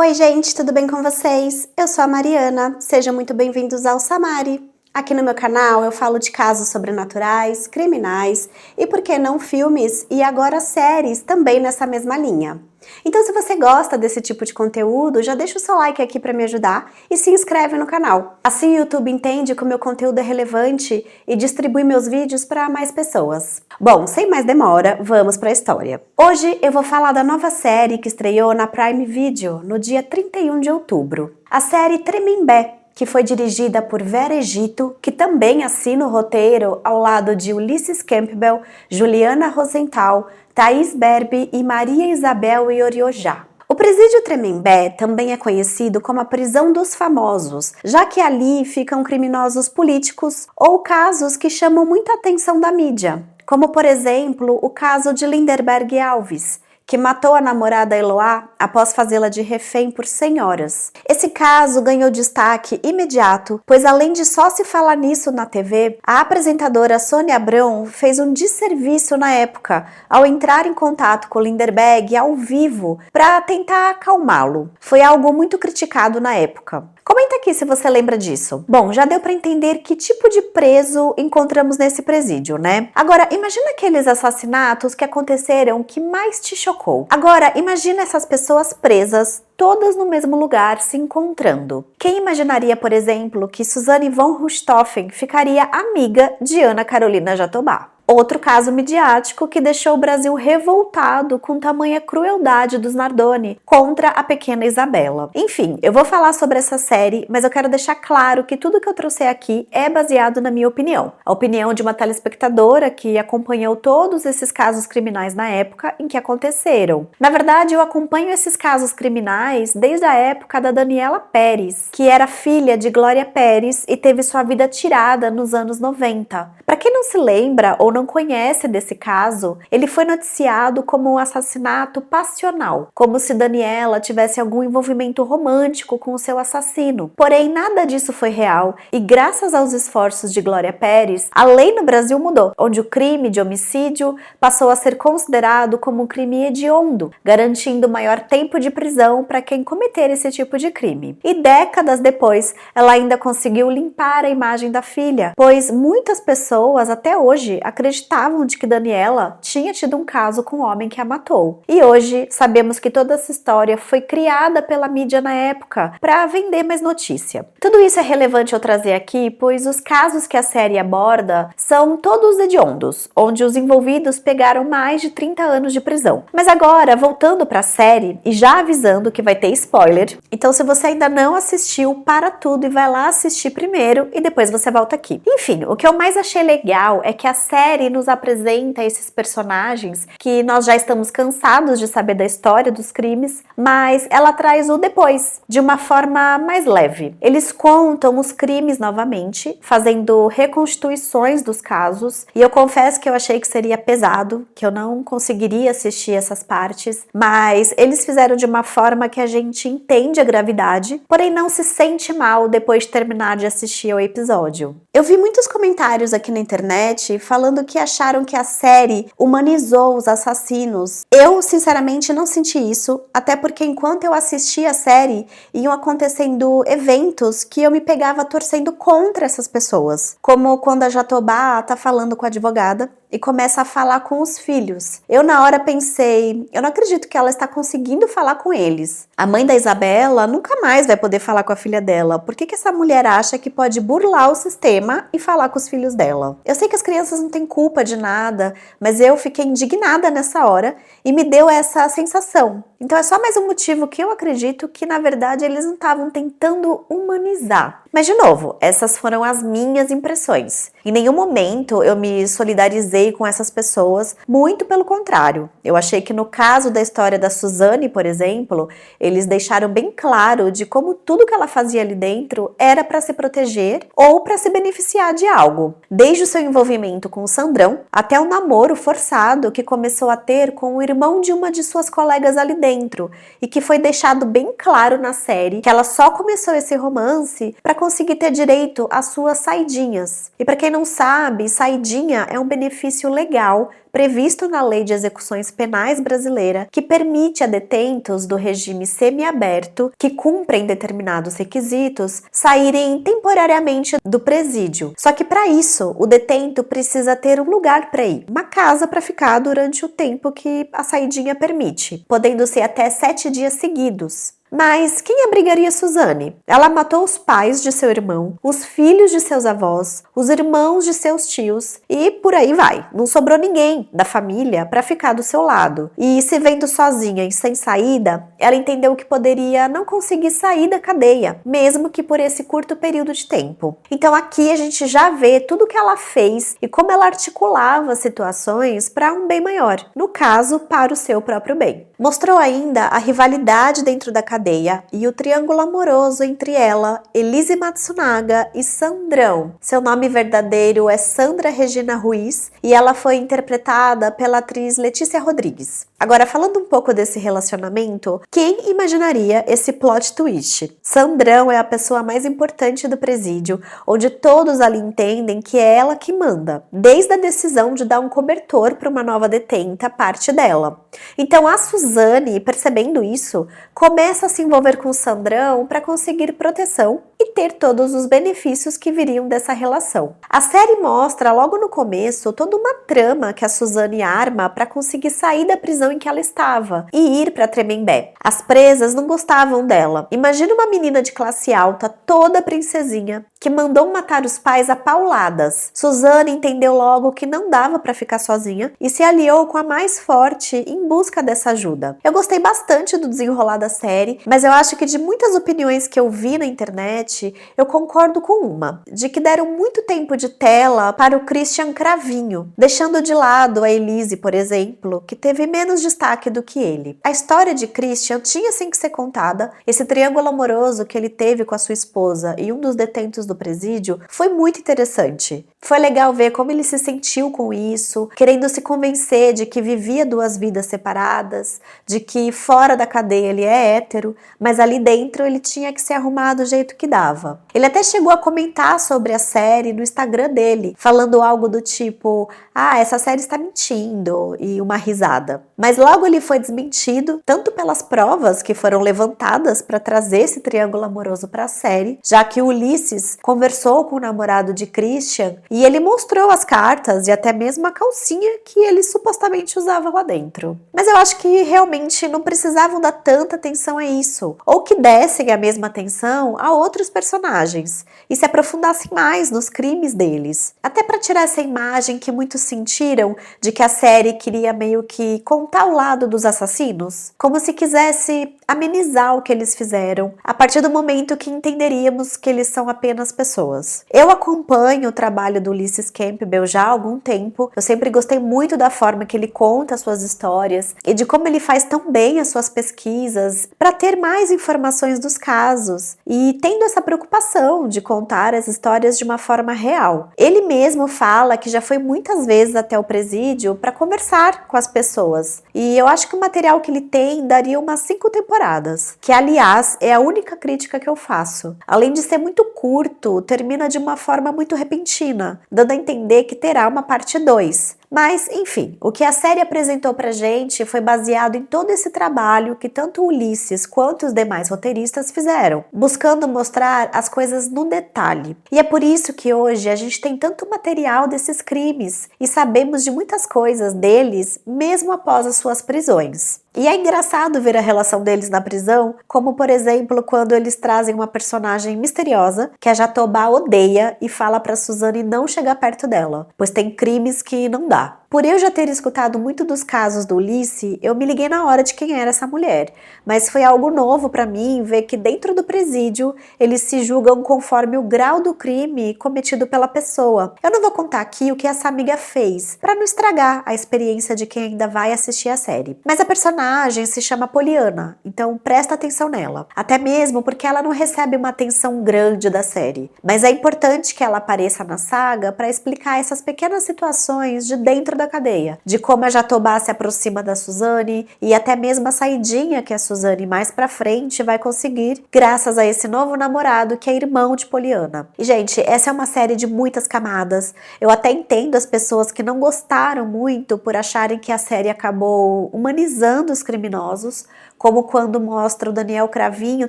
Oi gente, tudo bem com vocês? Eu sou a Mariana, sejam muito bem-vindos ao Samari. Aqui no meu canal eu falo de casos sobrenaturais, criminais e, por que não, filmes e agora séries também nessa mesma linha. Então, se você gosta desse tipo de conteúdo, já deixa o seu like aqui para me ajudar e se inscreve no canal. Assim o YouTube entende que o meu conteúdo é relevante e distribui meus vídeos para mais pessoas. Bom, sem mais demora, vamos para a história. Hoje eu vou falar da nova série que estreou na Prime Video no dia 31 de outubro. A série Tremembé, que foi dirigida por Vera Egito, que também assina o roteiro ao lado de Ulysses Campbell, Juliana Rosenthal, Thaís Berbe e Maria Isabel Ioriojá. O Presídio Tremembé também é conhecido como a prisão dos famosos, já que ali ficam criminosos políticos ou casos que chamam muita atenção da mídia, como por exemplo o caso de Lindenberg Alves, que matou a namorada Eloá após fazê-la de refém por 100 horas. Esse caso ganhou destaque imediato, pois além de só se falar nisso na TV, a apresentadora Sônia Abrão fez um desserviço na época ao entrar em contato com Lindenberg ao vivo para tentar acalmá-lo. Foi algo muito criticado na época. Comenta aqui se você lembra disso. Bom, já deu para entender que tipo de preso encontramos nesse presídio, né? Agora, imagina aqueles assassinatos que aconteceram que mais te chocou. Agora, imagina essas pessoas presas, todas no mesmo lugar, se encontrando. Quem imaginaria, por exemplo, que Suzane von Richthofen ficaria amiga de Ana Carolina Jatobá? Outro caso midiático que deixou o Brasil revoltado com tamanha crueldade dos Nardoni contra a pequena Isabela. Enfim, eu vou falar sobre essa série, mas eu quero deixar claro que tudo que eu trouxer aqui é baseado na minha opinião. A opinião de uma telespectadora que acompanhou todos esses casos criminais na época em que aconteceram. Na verdade, eu acompanho esses casos criminais desde a época da Daniela Pérez, que era filha de Glória Pérez e teve sua vida tirada nos anos 90. Para quem não se lembra ou não conhece desse caso, ele foi noticiado como um assassinato passional, como se Daniela tivesse algum envolvimento romântico com o seu assassino. Porém, nada disso foi real e, graças aos esforços de Glória Pérez, a lei no Brasil mudou, onde o crime de homicídio passou a ser considerado como um crime hediondo, garantindo maior tempo de prisão para quem cometer esse tipo de crime. E décadas depois, ela ainda conseguiu limpar a imagem da filha, pois muitas pessoas até hoje acreditavam de que Daniela tinha tido um caso com o homem que a matou. E hoje sabemos que toda essa história foi criada pela mídia na época para vender mais notícia. Tudo isso é relevante eu trazer aqui, pois os casos que a série aborda são todos hediondos, onde os envolvidos pegaram mais de 30 anos de prisão. Mas agora, voltando para a série e já avisando que vai ter spoiler, então se você ainda não assistiu, para tudo e vai lá assistir primeiro e depois você volta aqui. Enfim, o que eu mais achei legal é que a série nos apresenta esses personagens que nós já estamos cansados de saber da história dos crimes, mas ela traz o depois, de uma forma mais leve. Eles contam os crimes novamente, fazendo reconstituições dos casos, e eu confesso que eu achei que seria pesado, que eu não conseguiria assistir essas partes, mas eles fizeram de uma forma que a gente entende a gravidade, porém não se sente mal depois de terminar de assistir ao episódio. Eu vi muitos comentários aqui na internet falando que acharam que a série humanizou os assassinos. Eu, sinceramente, não senti isso, até porque enquanto eu assistia a série, iam acontecendo eventos que eu me pegava torcendo contra essas pessoas. Como quando a Jatobá tá falando com a advogada e começa a falar com os filhos. Eu na hora pensei, eu não acredito que ela está conseguindo falar com eles. A mãe da Isabela nunca mais vai poder falar com a filha dela. Por que essa mulher acha que pode burlar o sistema e falar com os filhos dela? Eu sei que as crianças não têm culpa de nada, mas eu fiquei indignada nessa hora e me deu essa sensação. Então é só mais um motivo que eu acredito que, na verdade, eles não estavam tentando humanizar. Mas, de novo, essas foram as minhas impressões. Em nenhum momento eu me solidarizei com essas pessoas, muito pelo contrário. Eu achei que no caso da história da Suzane, por exemplo, eles deixaram bem claro de como tudo que ela fazia ali dentro era para se proteger ou para se beneficiar de algo. Desde o seu envolvimento com o Sandrão, até o namoro forçado que começou a ter com o irmão de uma de suas colegas ali dentro, e que foi deixado bem claro na série que ela só começou esse romance para conseguir ter direito às suas saidinhas. E para quem não não sabe, saidinha é um benefício legal previsto na Lei de Execuções Penais brasileira, que permite a detentos do regime semiaberto que cumprem determinados requisitos saírem temporariamente do presídio. Só que para isso, o detento precisa ter um lugar para ir, uma casa para ficar durante o tempo que a saidinha permite, podendo ser até 7 dias seguidos. Mas quem abrigaria Suzane? Ela matou os pais de seu irmão, os filhos de seus avós, os irmãos de seus tios e por aí vai. Não sobrou ninguém da família para ficar do seu lado. E se vendo sozinha e sem saída, ela entendeu que poderia não conseguir sair da cadeia, mesmo que por esse curto período de tempo. Então aqui a gente já vê tudo que ela fez e como ela articulava situações para um bem maior, no caso, para o seu próprio bem. Mostrou ainda a rivalidade dentro da cadeia e o triângulo amoroso entre ela, Elise Matsunaga e Sandrão. Seu nome verdadeiro é Sandra Regina Ruiz e ela foi interpretada pela atriz Letícia Rodrigues. Agora, falando um pouco desse relacionamento, quem imaginaria esse plot twist? Sandrão é a pessoa mais importante do presídio, onde todos ali entendem que é ela que manda, desde a decisão de dar um cobertor para uma nova detenta, parte dela. Então a Suzane, percebendo isso, começa a se envolver com o Sandrão para conseguir proteção e ter todos os benefícios que viriam dessa relação. A série mostra logo no começo toda uma trama que a Suzane arma para conseguir sair da prisão em que ela estava e ir para Tremembé. As presas não gostavam dela. Imagina uma menina de classe alta, toda princesinha, que mandou matar os pais a pauladas. Suzane entendeu logo que não dava para ficar sozinha e se aliou com a mais forte em busca dessa ajuda. Eu gostei bastante do desenrolar da série, mas eu acho que de muitas opiniões que eu vi na internet, eu concordo com uma, de que deram muito tempo de tela para o Christian Cravinho, deixando de lado a Elise, por exemplo, que teve menos destaque do que ele. A história de Christian tinha sim que ser contada. Esse triângulo amoroso que ele teve com a sua esposa e um dos detentos do presídio foi muito interessante. Foi legal ver como ele se sentiu com isso, querendo se convencer de que vivia duas vidas separadas, de que fora da cadeia ele é hétero, mas ali dentro ele tinha que se arrumar do jeito que dava. Ele até chegou a comentar sobre a série no Instagram dele, falando algo do tipo: "Ah, essa série está mentindo", e uma risada. Mas logo ele foi desmentido, tanto pelas provas que foram levantadas para trazer esse triângulo amoroso para a série, já que Ulisses conversou com o namorado de Christian e ele mostrou as cartas e até mesmo a calcinha que ele supostamente usava lá dentro. Mas eu acho que realmente não precisavam dar tanta atenção a isso, ou que dessem a mesma atenção a outros personagens e se aprofundassem mais nos crimes deles. Até para tirar essa imagem que muitos sentiram de que a série queria meio que contar o lado dos assassinos, como se quisesse amenizar o que eles fizeram, a partir do momento que entenderíamos que eles são apenas pessoas. Eu acompanho o trabalho do Ulysses Campbell já há algum tempo, eu sempre gostei muito da forma que ele conta suas histórias e de como ele faz tão bem as suas pesquisas para ter mais informações dos casos e tendo essa preocupação de contar as histórias de uma forma real. Ele mesmo fala que já foi muitas vezes até o presídio para conversar com as pessoas e eu acho que o material que ele tem daria umas 5 temporadas, que aliás é a única crítica que eu faço. Além de ser muito curto, termina de uma forma muito repentina, dando a entender que terá uma parte 2. Mas, enfim, o que a série apresentou pra gente foi baseado em todo esse trabalho que tanto Ulisses quanto os demais roteiristas fizeram, buscando mostrar as coisas no detalhe. E é por isso que hoje a gente tem tanto material desses crimes e sabemos de muitas coisas deles mesmo após as suas prisões. E é engraçado ver a relação deles na prisão, como por exemplo quando eles trazem uma personagem misteriosa que a Jatobá odeia e fala pra Suzane não chegar perto dela, pois tem crimes que não dá. Por eu já ter escutado muito dos casos do Ulisses, eu me liguei na hora de quem era essa mulher, mas foi algo novo para mim ver que dentro do presídio eles se julgam conforme o grau do crime cometido pela pessoa. Eu não vou contar aqui o que essa amiga fez, para não estragar a experiência de quem ainda vai assistir a série. Mas a personagem se chama Poliana, então presta atenção nela, até mesmo porque ela não recebe uma atenção grande da série, mas é importante que ela apareça na saga para explicar essas pequenas situações de dentro da cadeia, de como a Jatobá se aproxima da Suzane e até mesmo a saidinha que a Suzane mais pra frente vai conseguir graças a esse novo namorado que é irmão de Poliana. E gente, essa é uma série de muitas camadas. Eu até entendo as pessoas que não gostaram muito por acharem que a série acabou humanizando os criminosos, como quando mostra o Daniel Cravinho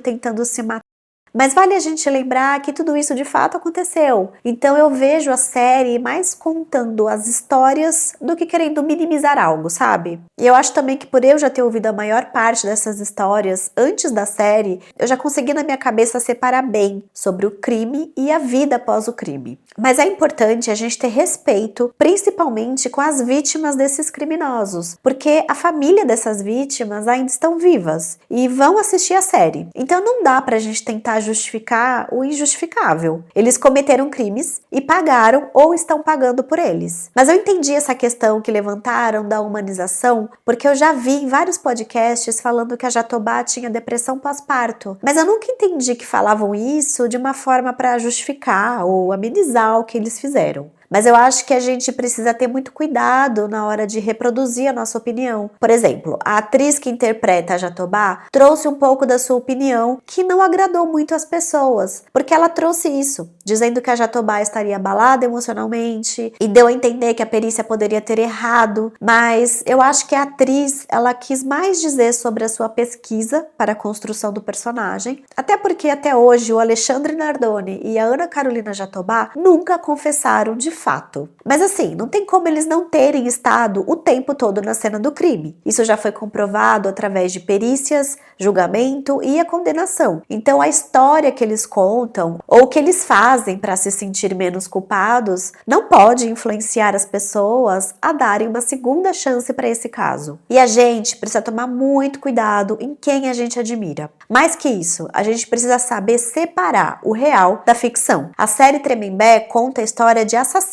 tentando se matar. Mas vale a gente lembrar que tudo isso de fato aconteceu. Então eu vejo a série mais contando as histórias do que querendo minimizar algo, sabe? E eu acho também que por eu já ter ouvido a maior parte dessas histórias antes da série, eu já consegui na minha cabeça separar bem sobre o crime e a vida após o crime. Mas é importante a gente ter respeito, principalmente com as vítimas desses criminosos, porque a família dessas vítimas ainda estão vivas e vão assistir a série. Então não dá pra gente tentar justificar o injustificável. Eles cometeram crimes e pagaram ou estão pagando por eles. Mas eu entendi essa questão que levantaram da humanização, porque eu já vi em vários podcasts falando que a Jatobá tinha depressão pós-parto. Mas eu nunca entendi que falavam isso de uma forma para justificar ou amenizar o que eles fizeram. Mas eu acho que a gente precisa ter muito cuidado na hora de reproduzir a nossa opinião. Por exemplo, a atriz que interpreta a Jatobá trouxe um pouco da sua opinião que não agradou muito as pessoas, porque ela trouxe isso, dizendo que a Jatobá estaria abalada emocionalmente e deu a entender que a perícia poderia ter errado, mas eu acho que a atriz, ela quis mais dizer sobre a sua pesquisa para a construção do personagem, até porque até hoje o Alexandre Nardoni e a Ana Carolina Jatobá nunca confessaram de fato. Mas assim, não tem como eles não terem estado o tempo todo na cena do crime. Isso já foi comprovado através de perícias, julgamento e a condenação. Então a história que eles contam ou que eles fazem para se sentir menos culpados não pode influenciar as pessoas a darem uma segunda chance para esse caso. E a gente precisa tomar muito cuidado em quem a gente admira. Mais que isso, a gente precisa saber separar o real da ficção. A série Tremembé conta a história de assassinos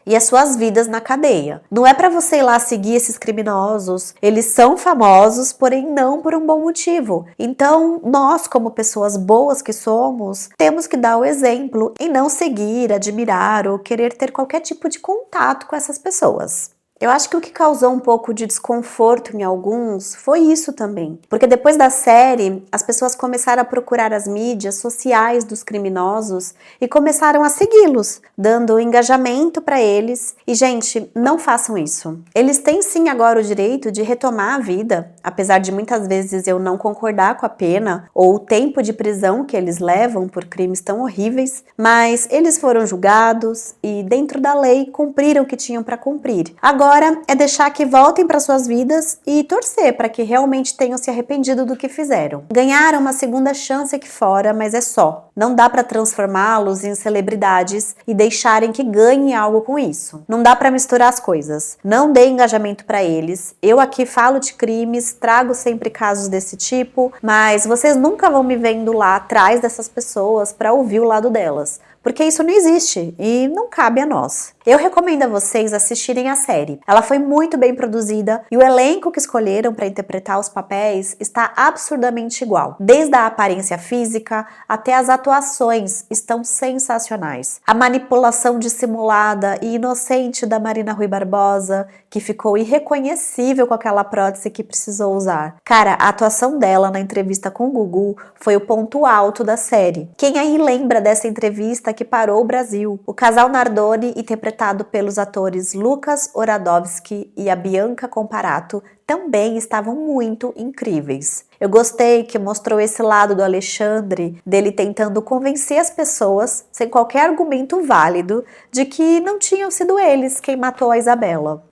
e as suas vidas na cadeia. Não é para você ir lá seguir esses criminosos. Eles são famosos, porém não por um bom motivo. Então, nós, como pessoas boas que somos, temos que dar o exemplo e não seguir, admirar ou querer ter qualquer tipo de contato com essas pessoas. Eu acho que o que causou um pouco de desconforto em alguns foi isso também. Porque depois da série, as pessoas começaram a procurar as mídias sociais dos criminosos e começaram a segui-los, dando engajamento para eles. E, gente, não façam isso. Eles têm sim agora o direito de retomar a vida, apesar de muitas vezes eu não concordar com a pena ou o tempo de prisão que eles levam por crimes tão horríveis, mas eles foram julgados e, dentro da lei, cumpriram o que tinham para cumprir. Agora é deixar que voltem para suas vidas e torcer para que realmente tenham se arrependido do que fizeram. Ganharam uma segunda chance aqui fora, mas é só. Não dá para transformá-los em celebridades e deixarem que ganhem algo com isso. Não dá para misturar as coisas. Não dê engajamento para eles. Eu aqui falo de crimes, trago sempre casos desse tipo, mas vocês nunca vão me vendo lá atrás dessas pessoas para ouvir o lado delas. Porque isso não existe e não cabe a nós. Eu recomendo a vocês assistirem a série. Ela foi muito bem produzida e o elenco que escolheram para interpretar os papéis está absurdamente igual. Desde a aparência física até as atuações estão sensacionais. A manipulação dissimulada e inocente da Marina Rui Barbosa, que ficou irreconhecível com aquela prótese que precisou usar. Cara, a atuação dela na entrevista com o Gugu foi o ponto alto da série. Quem aí lembra dessa entrevista que parou o Brasil? O casal Nardoni, interpretado pelos atores Lucas Oradovski e a Bianca Comparato, também estavam muito incríveis. Eu gostei que mostrou esse lado do Alexandre, dele tentando convencer as pessoas, sem qualquer argumento válido, de que não tinham sido eles quem matou a Isabela.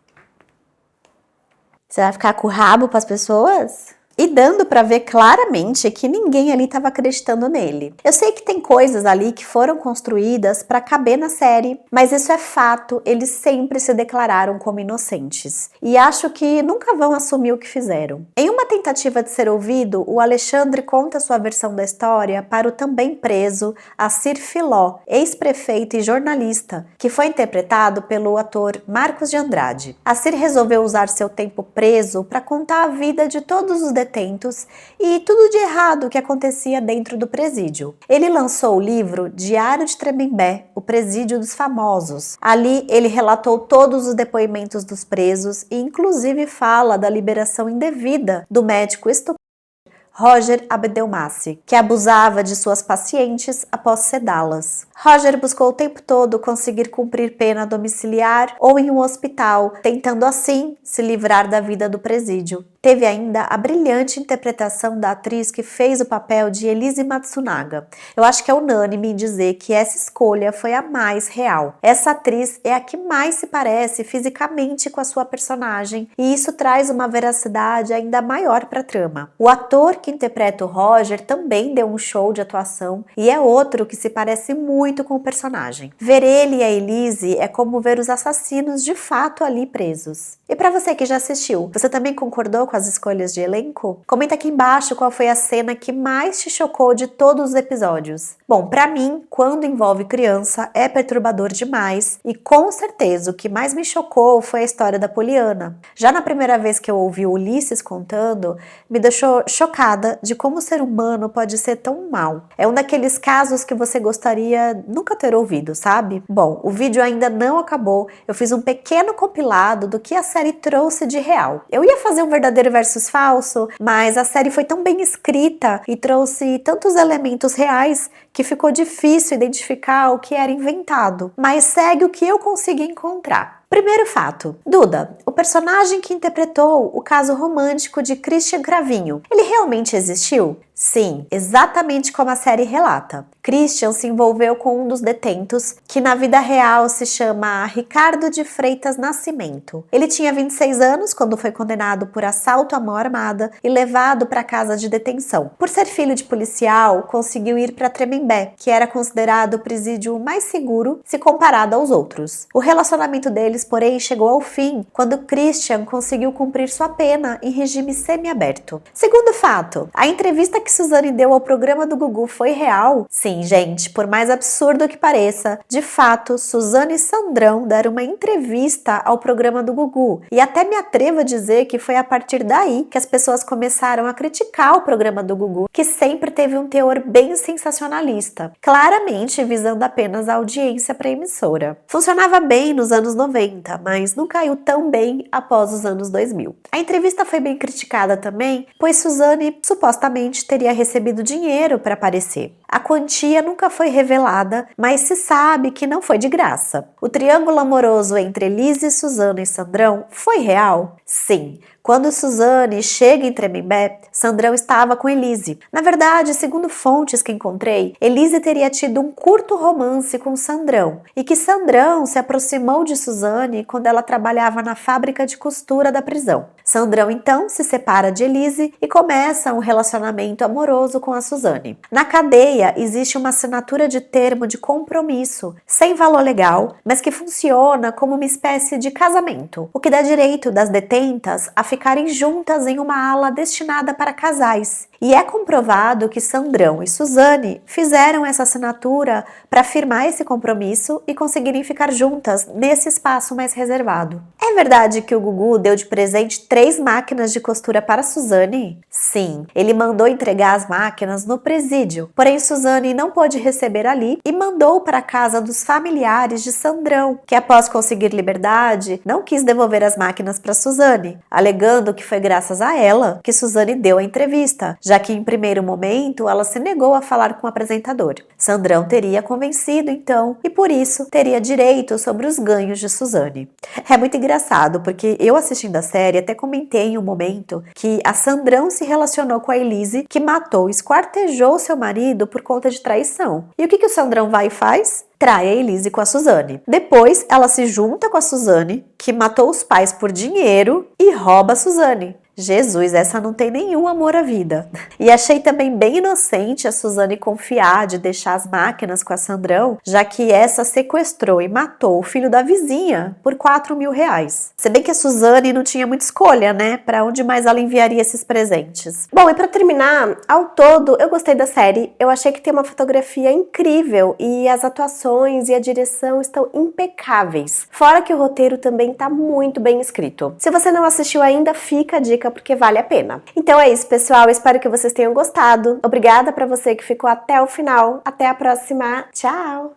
Você vai ficar com o rabo para as pessoas? E dando para ver claramente que ninguém ali estava acreditando nele. Eu sei que tem coisas ali que foram construídas para caber na série, mas isso é fato, eles sempre se declararam como inocentes. E acho que nunca vão assumir o que fizeram. Em uma tentativa de ser ouvido, o Alexandre conta sua versão da história para o também preso Assir Filó, ex-prefeito e jornalista, que foi interpretado pelo ator Marcos de Andrade. Assir resolveu usar seu tempo preso para contar a vida de todos os detentos e tudo de errado que acontecia dentro do presídio. Ele lançou o livro Diário de Tremembé, o Presídio dos Famosos. Ali ele relatou todos os depoimentos dos presos e inclusive fala da liberação indevida do médico estuprador Roger Abdelmaci, que abusava de suas pacientes após sedá-las. Roger buscou o tempo todo conseguir cumprir pena domiciliar ou em um hospital, tentando assim se livrar da vida do presídio. Teve ainda a brilhante interpretação da atriz que fez o papel de Elise Matsunaga. Eu acho que é unânime em dizer que essa escolha foi a mais real. Essa atriz é a que mais se parece fisicamente com a sua personagem e isso traz uma veracidade ainda maior para a trama. O ator que interpreta o Roger também deu um show de atuação e é outro que se parece muito com o personagem. Ver ele e a Elise é como ver os assassinos de fato ali presos. E para você que já assistiu, você também concordou com as escolhas de elenco? Comenta aqui embaixo qual foi a cena que mais te chocou de todos os episódios. Bom, para mim, quando envolve criança, é perturbador demais e com certeza o que mais me chocou foi a história da Poliana. Já na primeira vez que eu ouvi o Ulisses contando, me deixou chocada de como o ser humano pode ser tão mau. É um daqueles casos que você gostaria nunca ter ouvido, sabe? Bom, o vídeo ainda não acabou, eu fiz um pequeno compilado do que a série trouxe de real. Eu ia fazer um verdadeiro versus falso, mas a série foi tão bem escrita e trouxe tantos elementos reais que ficou difícil identificar o que era inventado. Mas segue o que eu consegui encontrar. Primeiro fato, Duda, o personagem que interpretou o caso romântico de Christian Cravinho, ele realmente existiu? Sim, exatamente como a série relata. Christian se envolveu com um dos detentos, que na vida real se chama Ricardo de Freitas Nascimento. Ele tinha 26 anos quando foi condenado por assalto à mão armada e levado para a casa de detenção. Por ser filho de policial, conseguiu ir para Tremembé, que era considerado o presídio mais seguro se comparado aos outros. O relacionamento deles, porém, chegou ao fim quando Christian conseguiu cumprir sua pena em regime semiaberto. Segundo fato, a entrevista que Suzane deu ao programa do Gugu foi real? Sim, gente, por mais absurdo que pareça, de fato, Suzane e Sandrão deram uma entrevista ao programa do Gugu. E até me atrevo a dizer que foi a partir daí que as pessoas começaram a criticar o programa do Gugu, que sempre teve um teor bem sensacionalista, claramente visando apenas a audiência para a emissora. Funcionava bem nos anos 90, mas não caiu tão bem após os anos 2000. A entrevista foi bem criticada também, pois Suzane supostamente teria recebido dinheiro para aparecer. A quantia nunca foi revelada, mas se sabe que não foi de graça. O triângulo amoroso entre Elise, Suzana e Sandrão foi real? Sim. Quando Suzane chega em Tremembé, Sandrão estava com Elise. Na verdade, segundo fontes que encontrei, Elise teria tido um curto romance com Sandrão e que Sandrão se aproximou de Suzane quando ela trabalhava na fábrica de costura da prisão. Sandrão então se separa de Elise e começa um relacionamento amoroso com a Suzane. Na cadeia existe uma assinatura de termo de compromisso, sem valor legal, mas que funciona como uma espécie de casamento, o que dá direito das detentas a ficarem juntas em uma ala destinada para casais. E é comprovado que Sandrão e Suzane fizeram essa assinatura para firmar esse compromisso e conseguirem ficar juntas nesse espaço mais reservado. É verdade que o Gugu deu de presente 3 máquinas de costura para Suzane? Sim, ele mandou entregar as máquinas no presídio, porém Suzane não pôde receber ali e mandou para a casa dos familiares de Sandrão, que após conseguir liberdade, não quis devolver as máquinas para Suzane, alegando que foi graças a ela que Suzane deu a entrevista, já que em primeiro momento ela se negou a falar com o apresentador. Sandrão teria convencido então e por isso teria direito sobre os ganhos de Suzane. É muito engraçado porque eu assistindo a série até comentei em um momento que a Sandrão se relacionou com a Elise, que matou e esquartejou seu marido por conta de traição. E o que o Sandrão vai e faz? Trai a Elise com a Suzane. Depois, ela se junta com a Suzane, que matou os pais por dinheiro e rouba a Suzane. Jesus, essa não tem nenhum amor à vida. E achei também bem inocente a Suzane confiar de deixar as máquinas com a Sandrão, já que essa sequestrou e matou o filho da vizinha por R$4.000. Se bem que a Suzane não tinha muita escolha, né? Pra onde mais ela enviaria esses presentes? Bom, e pra terminar, ao todo, eu gostei da série. Eu achei que tem uma fotografia incrível e as atuações e a direção estão impecáveis. Fora que o roteiro também tá muito bem escrito. Se você não assistiu ainda, fica a dica dica porque vale a pena. Então é isso, pessoal. Eu espero que vocês tenham gostado. Obrigada pra você que ficou até o final. Até a próxima. Tchau!